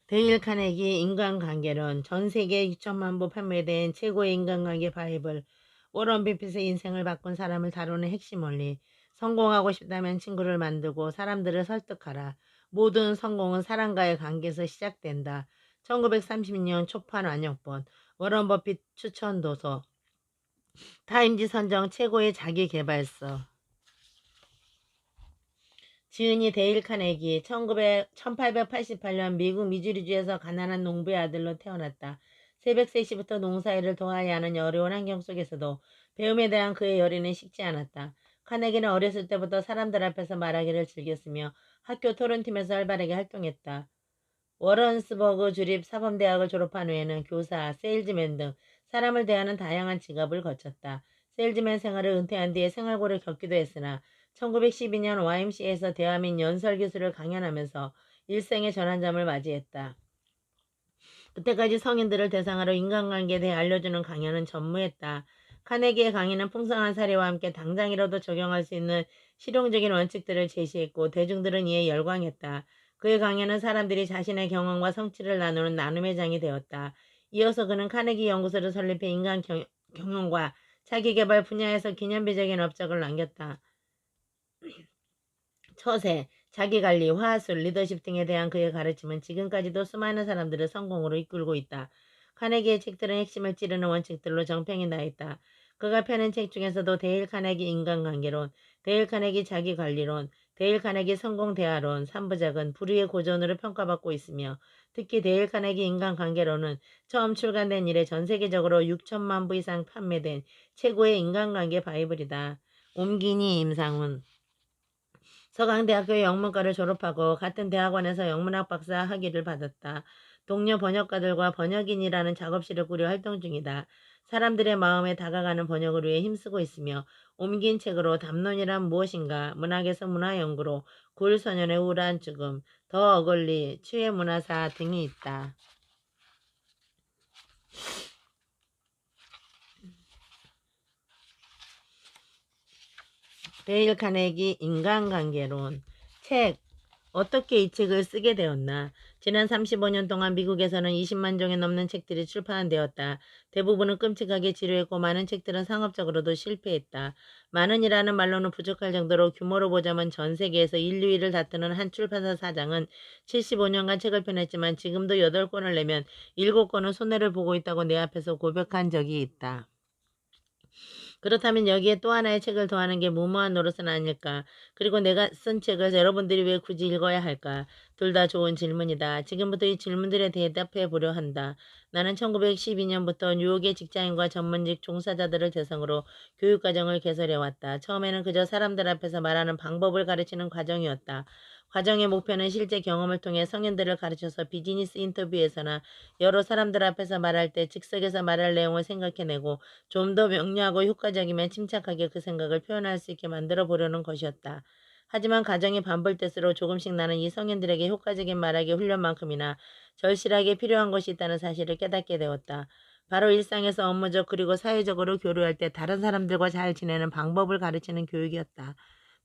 데일 카네기 인간관계론, 전 세계 6천만 부 판매된 최고의 인간관계 바이블, 워런 버핏의 인생을 바꾼 사람을 다루는 핵심 원리. 성공하고 싶다면 친구를 만들고 사람들을 설득하라. 모든 성공은 사람과의 관계에서 시작된다. 1930년 초판 완역본, 워런 버핏 추천 도서, 타임지 선정 최고의 자기계발서. 지은이 데일 카네기 1888년 미국 미주리주에서 가난한 농부의 아들로 태어났다. 새벽 3시부터 농사일을 도와야 하는 어려운 환경 속에서도 배움에 대한 그의 열의는 식지 않았다. 카네기는 어렸을 때부터 사람들 앞에서 말하기를 즐겼으며 학교 토론팀에서 활발하게 활동했다. 워런스버그 주립 사범대학을 졸업한 후에는 교사, 세일즈맨 등 사람을 대하는 다양한 직업을 거쳤다. 세일즈맨 생활을 은퇴한 뒤에 생활고를 겪기도 했으나 1912년 YMCA에서 대화 및 연설 기술을 강연하면서 일생의 전환점을 맞이했다. 그때까지 성인들을 대상으로 인간관계에 대해 알려주는 강연은 전무했다. 카네기의 강의는 풍성한 사례와 함께 당장이라도 적용할 수 있는 실용적인 원칙들을 제시했고 대중들은 이에 열광했다. 그의 강연은 사람들이 자신의 경험과 성취를 나누는 나눔의 장이 되었다. 이어서 그는 카네기 연구소를 설립해 인간 경영과 자기개발 분야에서 기념비적인 업적을 남겼다. 처세, 자기관리, 화술, 리더십 등에 대한 그의 가르침은 지금까지도 수많은 사람들을 성공으로 이끌고 있다. 카네기의 책들은 핵심을 찌르는 원칙들로 정평이 나 있다. 그가 펴낸 책 중에서도 데일 카네기 인간관계론, 데일 카네기 자기관리론, 데일 카네기 성공대화론 3부작은 불의의 고전으로 평가받고 있으며 특히 데일 카네기 인간관계론은 처음 출간된 이래 전 세계적으로 6천만 부 이상 판매된 최고의 인간관계 바이블이다. 옴기니 임상훈 서강대학교 영문과를 졸업하고 같은 대학원에서 영문학 박사 학위를 받았다. 동료 번역가들과 번역인이라는 작업실을 꾸려 활동 중이다. 사람들의 마음에 다가가는 번역을 위해 힘쓰고 있으며 옮긴 책으로 담론이란 무엇인가, 문학에서 문화연구로, 굴소년의 우울한 죽음, 더 어글리, 추의 문화사 등이 있다. 데일 카네기 인간관계론 책 어떻게 이 책을 쓰게 되었나? 지난 35년 동안 미국에서는 20만 종이 넘는 책들이 출판되었다. 대부분은 끔찍하게 지루했고 많은 책들은 상업적으로도 실패했다. 많은이라는 말로는 부족할 정도로 규모로 보자면 전 세계에서 인류위를 다투는 한 출판사 사장은 75년간 책을 펴냈지만 지금도 8권을 내면 7권은 손해를 보고 있다고 내 앞에서 고백한 적이 있다. 그렇다면 여기에 또 하나의 책을 더하는 게 무모한 노릇은 아닐까? 그리고 내가 쓴 책을 여러분들이 왜 굳이 읽어야 할까? 둘 다 좋은 질문이다. 지금부터 이 질문들에 대답해 보려 한다. 나는 1912년부터 뉴욕의 직장인과 전문직 종사자들을 대상으로 교육과정을 개설해왔다. 처음에는 그저 사람들 앞에서 말하는 방법을 가르치는 과정이었다. 과정의 목표는 실제 경험을 통해 성인들을 가르쳐서 비즈니스 인터뷰에서나 여러 사람들 앞에서 말할 때 즉석에서 말할 내용을 생각해내고 좀 더 명료하고 효과적이면 침착하게 그 생각을 표현할 수 있게 만들어 보려는 것이었다. 하지만 가정이 반복될수록 조금씩 나는 이 성인들에게 효과적인 말하기 훈련만큼이나 절실하게 필요한 것이 있다는 사실을 깨닫게 되었다. 바로 일상에서 업무적 그리고 사회적으로 교류할 때 다른 사람들과 잘 지내는 방법을 가르치는 교육이었다.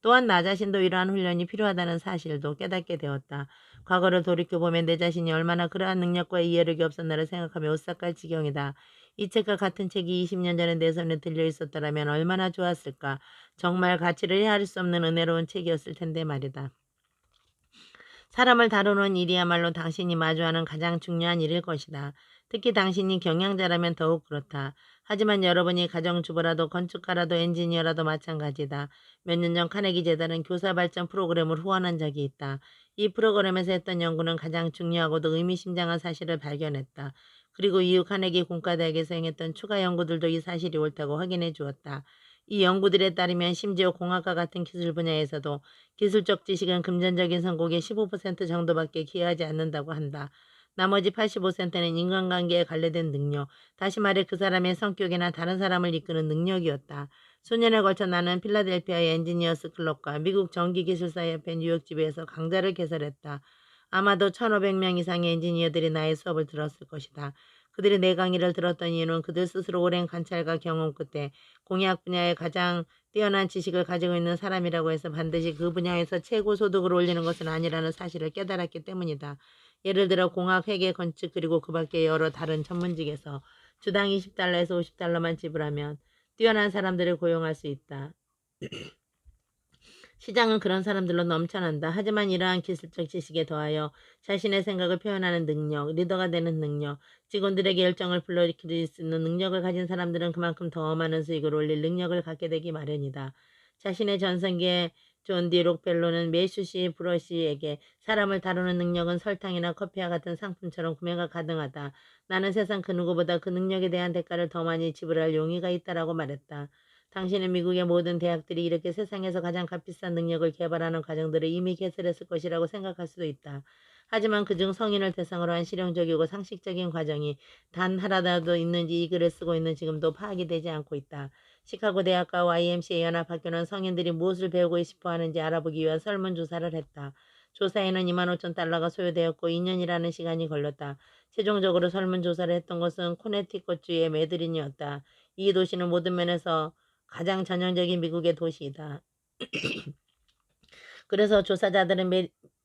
또한 나 자신도 이러한 훈련이 필요하다는 사실도 깨닫게 되었다. 과거를 돌이켜보면 내 자신이 얼마나 그러한 능력과 이해력이 없었나를 생각하며 오싹할 지경이다. 이 책과 같은 책이 20년 전에 내 손에 들려 있었더라면 얼마나 좋았을까. 정말 가치를 헤아릴 수 없는 은혜로운 책이었을 텐데 말이다. 사람을 다루는 일이야말로 당신이 마주하는 가장 중요한 일일 것이다. 특히 당신이 경영자라면 더욱 그렇다. 하지만 여러분이 가정주부라도 건축가라도 엔지니어라도 마찬가지다. 몇 년 전 카네기 재단은 교사 발전 프로그램을 후원한 적이 있다. 이 프로그램에서 했던 연구는 가장 중요하고도 의미심장한 사실을 발견했다. 그리고 이후 카네기 공과대학에서 행했던 추가 연구들도 이 사실이 옳다고 확인해 주었다. 이 연구들에 따르면 심지어 공학과 같은 기술 분야에서도 기술적 지식은 금전적인 성공의 15% 정도밖에 기여하지 않는다고 한다. 나머지 85%는 인간관계에 관련된 능력, 다시 말해 그 사람의 성격이나 다른 사람을 이끄는 능력이었다. 수년에 걸쳐 나는 필라델피아의 엔지니어스 클럽과 미국 전기기술사협회 뉴욕 지부에서 강좌를 개설했다. 아마도 1,500명 이상의 엔지니어들이 나의 수업을 들었을 것이다. 그들이 내 강의를 들었던 이유는 그들 스스로 오랜 관찰과 경험 끝에 공약 분야에 가장 뛰어난 지식을 가지고 있는 사람이라고 해서 반드시 그 분야에서 최고 소득을 올리는 것은 아니라는 사실을 깨달았기 때문이다. 예를 들어 공학, 회계, 건축 그리고 그 밖에 여러 다른 전문직에서 주당 20달러에서 50달러만 지불하면 뛰어난 사람들을 고용할 수 있다. 시장은 그런 사람들로 넘쳐난다. 하지만 이러한 기술적 지식에 더하여 자신의 생각을 표현하는 능력, 리더가 되는 능력, 직원들에게 열정을 불러일으킬 수 있는 능력을 가진 사람들은 그만큼 더 많은 수익을 올릴 능력을 갖게 되기 마련이다. 자신의 전성기에 존 디 록펠로는 매슈시 브러시에게 사람을 다루는 능력은 설탕이나 커피와 같은 상품처럼 구매가 가능하다. 나는 세상 그 누구보다 그 능력에 대한 대가를 더 많이 지불할 용의가 있다라고 말했다. 당신은 미국의 모든 대학들이 이렇게 세상에서 가장 값비싼 능력을 개발하는 과정들을 이미 개설했을 것이라고 생각할 수도 있다. 하지만 그중 성인을 대상으로 한 실용적이고 상식적인 과정이 단 하나라도 있는지 이 글을 쓰고 있는 지금도 파악이 되지 않고 있다. 시카고 대학과 YMCA 연합학교는 성인들이 무엇을 배우고 싶어 하는지 알아보기 위한 설문조사를 했다. 조사에는 25,000달러가 소요되었고 2년이라는 시간이 걸렸다. 최종적으로 설문조사를 했던 것은 코네티컷주의 메드린이었다. 이 도시는 모든 면에서 가장 전형적인 미국의 도시이다. 그래서 조사자들은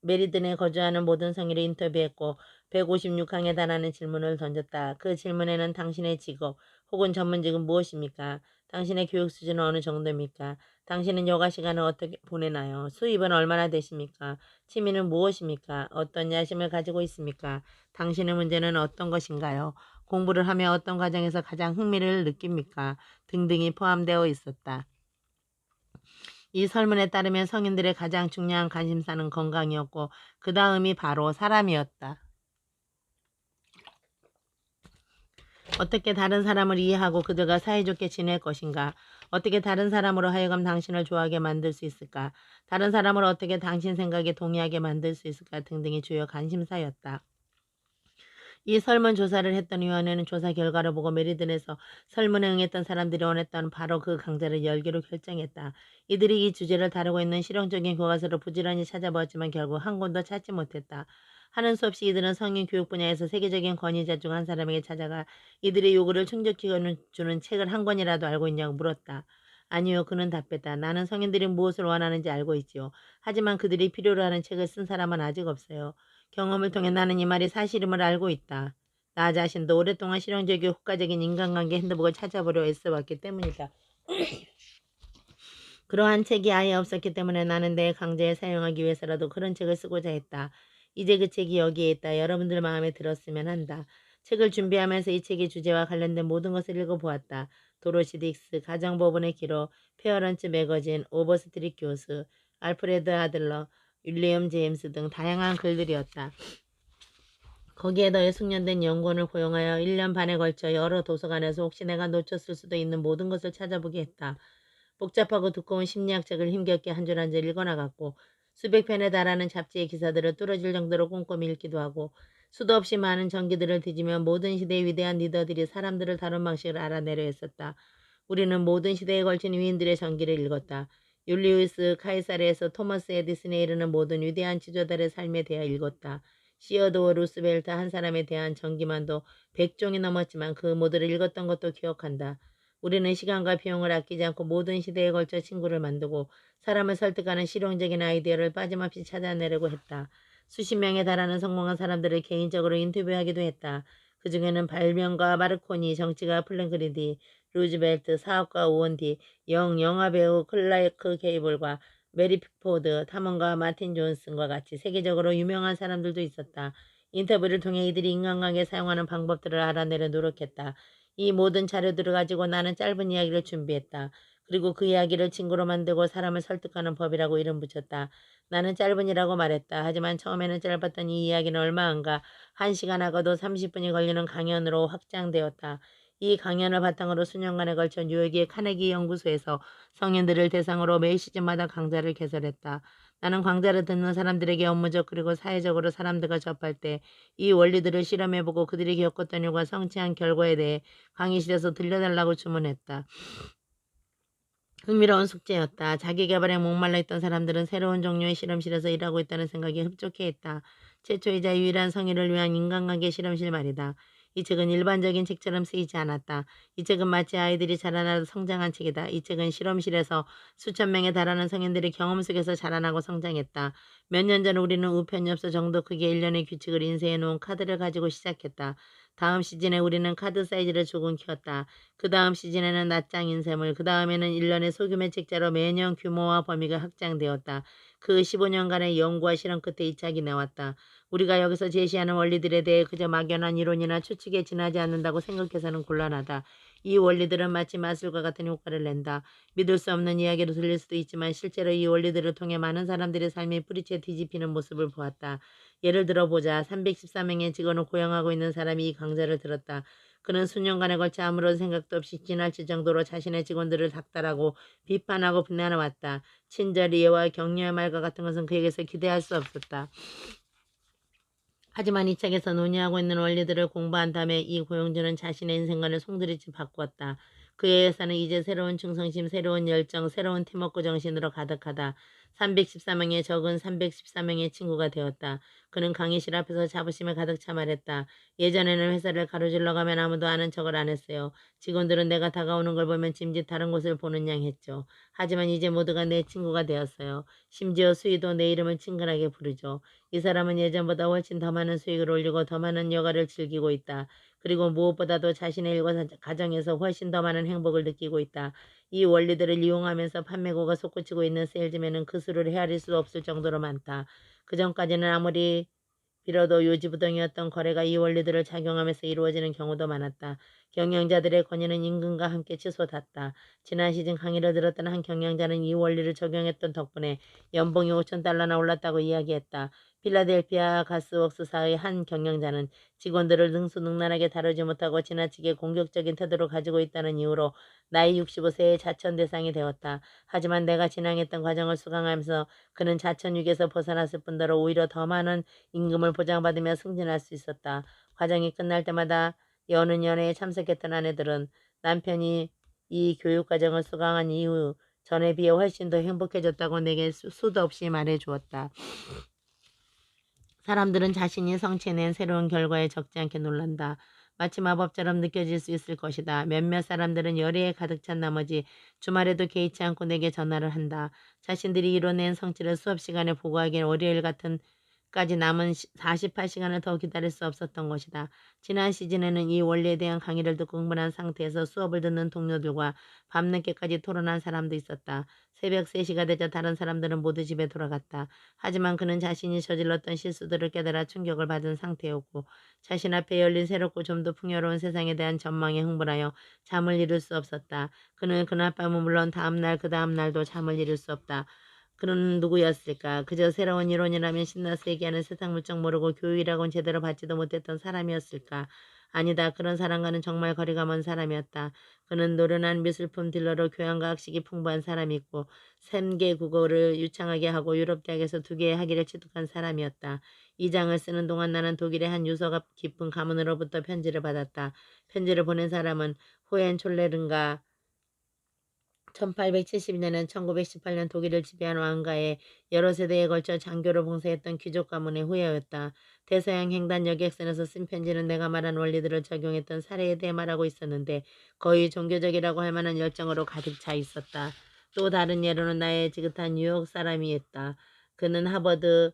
메리든에 거주하는 모든 성인을 인터뷰했고 156항에 달하는 질문을 던졌다. 그 질문에는 당신의 직업 혹은 전문직은 무엇입니까? 당신의 교육 수준은 어느 정도입니까? 당신은 여가 시간을 어떻게 보내나요? 수입은 얼마나 되십니까? 취미는 무엇입니까? 어떤 야심을 가지고 있습니까? 당신의 문제는 어떤 것인가요? 공부를 하며 어떤 과정에서 가장 흥미를 느낍니까? 등등이 포함되어 있었다. 이 설문에 따르면 성인들의 가장 중요한 관심사는 건강이었고 그 다음이 바로 사람이었다. 어떻게 다른 사람을 이해하고 그들과 사이좋게 지낼 것인가? 어떻게 다른 사람으로 하여금 당신을 좋아하게 만들 수 있을까? 다른 사람을 어떻게 당신 생각에 동의하게 만들 수 있을까? 등등이 주요 관심사였다. 이 설문조사를 했던 위원회는 조사 결과를 보고 메리든에서 설문에 응했던 사람들이 원했던 바로 그 강좌를 열기로 결정했다. 이들이 이 주제를 다루고 있는 실용적인 교과서를 부지런히 찾아보았지만 결국 한 권도 찾지 못했다. 하는 수 없이 이들은 성인 교육 분야에서 세계적인 권위자 중 한 사람에게 찾아가 이들의 요구를 충족해주는 책을 한 권이라도 알고 있냐고 물었다. 아니요, 그는 답했다. 나는 성인들이 무엇을 원하는지 알고 있지요. 하지만 그들이 필요로 하는 책을 쓴 사람은 아직 없어요. 경험을 통해 나는 이 말이 사실임을 알고 있다. 나 자신도 오랫동안 실용적이고 효과적인 인간관계 핸드북을 찾아보려 애써왔기 때문이다. 그러한 책이 아예 없었기 때문에 나는 내 강좌에 사용하기 위해서라도 그런 책을 쓰고자 했다. 이제 그 책이 여기에 있다. 여러분들 마음에 들었으면 한다. 책을 준비하면서 이 책의 주제와 관련된 모든 것을 읽어보았다. 도로시 딕스, 가정법원의 기록, 페어런츠 매거진, 오버스트릿 교수, 알프레드 아들러, 윌리엄 제임스 등 다양한 글들이었다. 거기에 더해 숙련된 연구원을 고용하여 1년 반에 걸쳐 여러 도서관에서 혹시 내가 놓쳤을 수도 있는 모든 것을 찾아보게 했다. 복잡하고 두꺼운 심리학책을 힘겹게 한 줄 한 줄 읽어나갔고 수백 편에 달하는 잡지의 기사들을 뚫어질 정도로 꼼꼼히 읽기도 하고 수도 없이 많은 전기들을 뒤지며 모든 시대의 위대한 리더들이 사람들을 다룬 방식을 알아내려 했었다. 우리는 모든 시대에 걸친 위인들의 전기를 읽었다. 율리우스 카이사르에서 토머스 에디슨에 이르는 모든 위대한 지도자들의 삶에 대해 읽었다. 시어도어 루스벨트 한 사람에 대한 전기만도 100종이 넘었지만 그 모두를 읽었던 것도 기억한다. 우리는 시간과 비용을 아끼지 않고 모든 시대에 걸쳐 친구를 만들고 사람을 설득하는 실용적인 아이디어를 빠짐없이 찾아내려고 했다. 수십 명에 달하는 성공한 사람들을 개인적으로 인터뷰하기도 했다. 그 중에는 발명가 마르코니, 정치가 플랭크리디, 루즈벨트, 사업가 오원디, 영화배우 클라이크 케이블과 메리 픽포드, 탐험가 마틴 존슨과 같이 세계적으로 유명한 사람들도 있었다. 인터뷰를 통해 이들이 인간관계에 사용하는 방법들을 알아내려 노력했다. 이 모든 자료들을 가지고 나는 짧은 이야기를 준비했다. 그리고 그 이야기를 친구로 만들고 사람을 설득하는 법이라고 이름 붙였다. 나는 짧은이라고 말했다. 하지만 처음에는 짧았던 이 이야기는 얼마 안가 1시간 하고도 30분이 걸리는 강연으로 확장되었다. 이 강연을 바탕으로 수년간에 걸쳐 뉴욕의 카네기 연구소에서 성인들을 대상으로 매 시즌마다 강좌를 개설했다. 나는 강좌를 듣는 사람들에게 업무적 그리고 사회적으로 사람들과 접할 때 이 원리들을 실험해보고 그들이 겪었던 일과 성취한 결과에 대해 강의실에서 들려달라고 주문했다. 흥미로운 숙제였다. 자기계발에 목말라 있던 사람들은 새로운 종류의 실험실에서 일하고 있다는 생각이 흡족해했다. 최초이자 유일한 성인을 위한 인간관계 실험실 말이다. 이 책은 일반적인 책처럼 쓰이지 않았다. 이 책은 마치 아이들이 자라나도 성장한 책이다. 이 책은 실험실에서 수천 명에 달하는 성인들의 경험 속에서 자라나고 성장했다. 몇 년 전 우리는 우편이 없어 정도 크기의 일련의 규칙을 인쇄해 놓은 카드를 가지고 시작했다. 다음 시즌에 우리는 카드 사이즈를 조금 키웠다. 그 다음 시즌에는 낱장 인쇄물, 그 다음에는 일련의 소규모 책자로 매년 규모와 범위가 확장되었다. 그 15년간의 연구와 실험 끝에 이 책이 나왔다. 우리가 여기서 제시하는 원리들에 대해 그저 막연한 이론이나 추측에 지나지 않는다고 생각해서는 곤란하다. 이 원리들은 마치 마술과 같은 효과를 낸다. 믿을 수 없는 이야기로 들릴 수도 있지만 실제로 이 원리들을 통해 많은 사람들의 삶이 뿌리째 뒤집히는 모습을 보았다. 예를 들어 보자. 314명의 직원을 고용하고 있는 사람이 이 강좌를 들었다. 그는 수년간에 걸쳐 아무런 생각도 없이 지나칠 정도로 자신의 직원들을 닥달하고 비판하고 비난해왔다. 친절, 이해와 격려의 말과 같은 것은 그에게서 기대할 수 없었다. 하지만 이 책에서 논의하고 있는 원리들을 공부한 다음에 이 고용주는 자신의 인생관을 송두리째 바꾸었다. 그의 회사는 이제 새로운 충성심, 새로운 열정, 새로운 팀워크 정신으로 가득하다. 314명의 적은 314명의 친구가 되었다. 그는 강의실 앞에서 자부심에 가득 차 말했다. 예전에는 회사를 가로질러 가면 아무도 아는 척을 안 했어요. 직원들은 내가 다가오는 걸 보면 짐짓 다른 곳을 보는 양 했죠. 하지만 이제 모두가 내 친구가 되었어요. 심지어 수희도 내 이름을 친근하게 부르죠. 이 사람은 예전보다 훨씬 더 많은 수익을 올리고 더 많은 여가를 즐기고 있다. 그리고 무엇보다도 자신의 일과 가정에서 훨씬 더 많은 행복을 느끼고 있다. 이 원리들을 이용하면서 판매고가 솟구치고 있는 세일즈맨은 그 수를 헤아릴 수 없을 정도로 많다. 그전까지는 아무리 빌어도 요지부동이었던 거래가 이 원리들을 작용하면서 이루어지는 경우도 많았다. 경영자들의 권위는 임금과 함께 치솟았다. 지난 시즌 강의를 들었던 한 경영자는 이 원리를 적용했던 덕분에 연봉이 5,000달러나 올랐다고 이야기했다. 필라델피아 가스웍스사의 한 경영자는 직원들을 능수능란하게 다루지 못하고 지나치게 공격적인 태도를 가지고 있다는 이유로 나이 65세의 자천 대상이 되었다. 하지만 내가 진행했던 과정을 수강하면서 그는 자천육에서 벗어났을 뿐더러 오히려 더 많은 임금을 보장받으며 승진할 수 있었다. 과정이 끝날 때마다 여느 연회에 참석했던 아내들은 남편이 이 교육과정을 수강한 이후 전에 비해 훨씬 더 행복해졌다고 내게 수도 없이 말해주었다. 사람들은 자신이 성취해낸 새로운 결과에 적지 않게 놀란다. 마치 마법처럼 느껴질 수 있을 것이다. 몇몇 사람들은 열의에 가득 찬 나머지 주말에도 개의치 않고 내게 전화를 한다. 자신들이 이뤄낸 성취를 수업 시간에 보고하기엔 월요일 같은 까지 남은 48시간을 더 기다릴 수 없었던 것이다. 지난 시즌에는 이 원리에 대한 강의를 듣고 흥분한 상태에서 수업을 듣는 동료들과 밤늦게까지 토론한 사람도 있었다. 새벽 3시가 되자 다른 사람들은 모두 집에 돌아갔다. 하지만 그는 자신이 저질렀던 실수들을 깨달아 충격을 받은 상태였고 자신 앞에 열린 새롭고 좀 더 풍요로운 세상에 대한 전망에 흥분하여 잠을 이룰 수 없었다. 그는 그날 밤은 물론 다음날 그 다음날도 잠을 이룰 수 없다. 그는 누구였을까? 그저 새로운 이론이라면 신나서 얘기하는 세상 물정 모르고 교육이라고는 제대로 받지도 못했던 사람이었을까? 아니다. 그런 사람과는 정말 거리가 먼 사람이었다. 그는 노련한 미술품 딜러로 교양과 학식이 풍부한 사람이고 3개 국어를 유창하게 하고 유럽 대학에서 2개의 학위를 취득한 사람이었다. 이 장을 쓰는 동안 나는 독일의 한 유서 깊은 가문으로부터 편지를 받았다. 편지를 보낸 사람은 호헨촐레른가 1870년엔 1918년 독일을 지배한 왕가에 여러 세대에 걸쳐 장교로 봉사했던 귀족 가문의 후예였다. 대서양 횡단 여객선에서 쓴 편지는 내가 말한 원리들을 적용했던 사례에 대해 말하고 있었는데 거의 종교적이라고 할 만한 열정으로 가득 차 있었다. 또 다른 예로는 나의 지긋한 뉴욕 사람이었다. 그는 하버드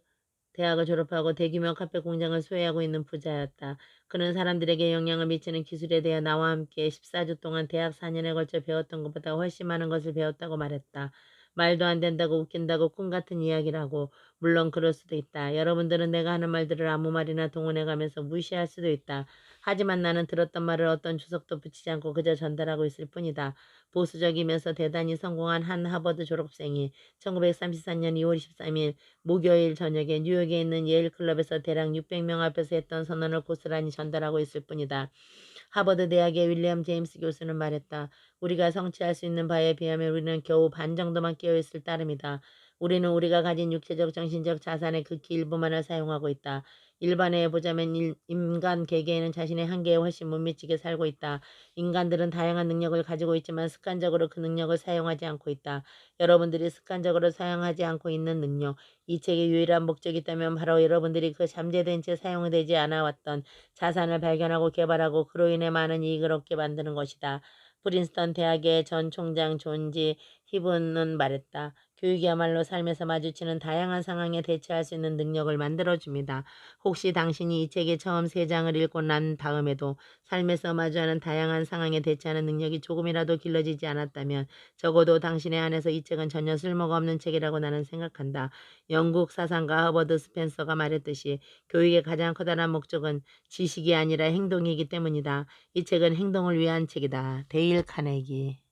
대학을 졸업하고 대규모 카페 공장을 소유하고 있는 부자였다. 그는 사람들에게 영향을 미치는 기술에 대해 나와 함께 14주 동안 대학 4년에 걸쳐 배웠던 것보다 훨씬 많은 것을 배웠다고 말했다. 말도 안 된다고 웃긴다고 꿈 같은 이야기라고. 물론 그럴 수도 있다. 여러분들은 내가 하는 말들을 아무 말이나 동원해가면서 무시할 수도 있다. 하지만 나는 들었던 말을 어떤 주석도 붙이지 않고 그저 전달하고 있을 뿐이다. 보수적이면서 대단히 성공한 한 하버드 졸업생이 1934년 2월 23일 목요일 저녁에 뉴욕에 있는 예일 클럽에서 대략 600명 앞에서 했던 선언을 고스란히 전달하고 있을 뿐이다. 하버드 대학의 윌리엄 제임스 교수는 말했다. 우리가 성취할 수 있는 바에 비하면 우리는 겨우 반 정도만 깨어있을 따름이다. 우리는 우리가 가진 육체적, 정신적 자산의 극히 일부만을 사용하고 있다. 일반에 보자면 인간 개개인은 자신의 한계에 훨씬 못 미치게 살고 있다. 인간들은 다양한 능력을 가지고 있지만 습관적으로 그 능력을 사용하지 않고 있다. 여러분들이 습관적으로 사용하지 않고 있는 능력, 이 책의 유일한 목적이 있다면 바로 여러분들이 그 잠재된 채 사용되지 않아 왔던 자산을 발견하고 개발하고 그로 인해 많은 이익을 얻게 만드는 것이다. 프린스턴 대학의 전 총장 존지 히브는 말했다. 교육이야말로 삶에서 마주치는 다양한 상황에 대처할 수 있는 능력을 만들어줍니다. 혹시 당신이 이 책의 처음 3장을 읽고 난 다음에도 삶에서 마주하는 다양한 상황에 대처하는 능력이 조금이라도 길러지지 않았다면 적어도 당신의 안에서 이 책은 전혀 쓸모가 없는 책이라고 나는 생각한다. 영국 사상가 허버드 스펜서가 말했듯이 교육의 가장 커다란 목적은 지식이 아니라 행동이기 때문이다. 이 책은 행동을 위한 책이다. 데일 카네기.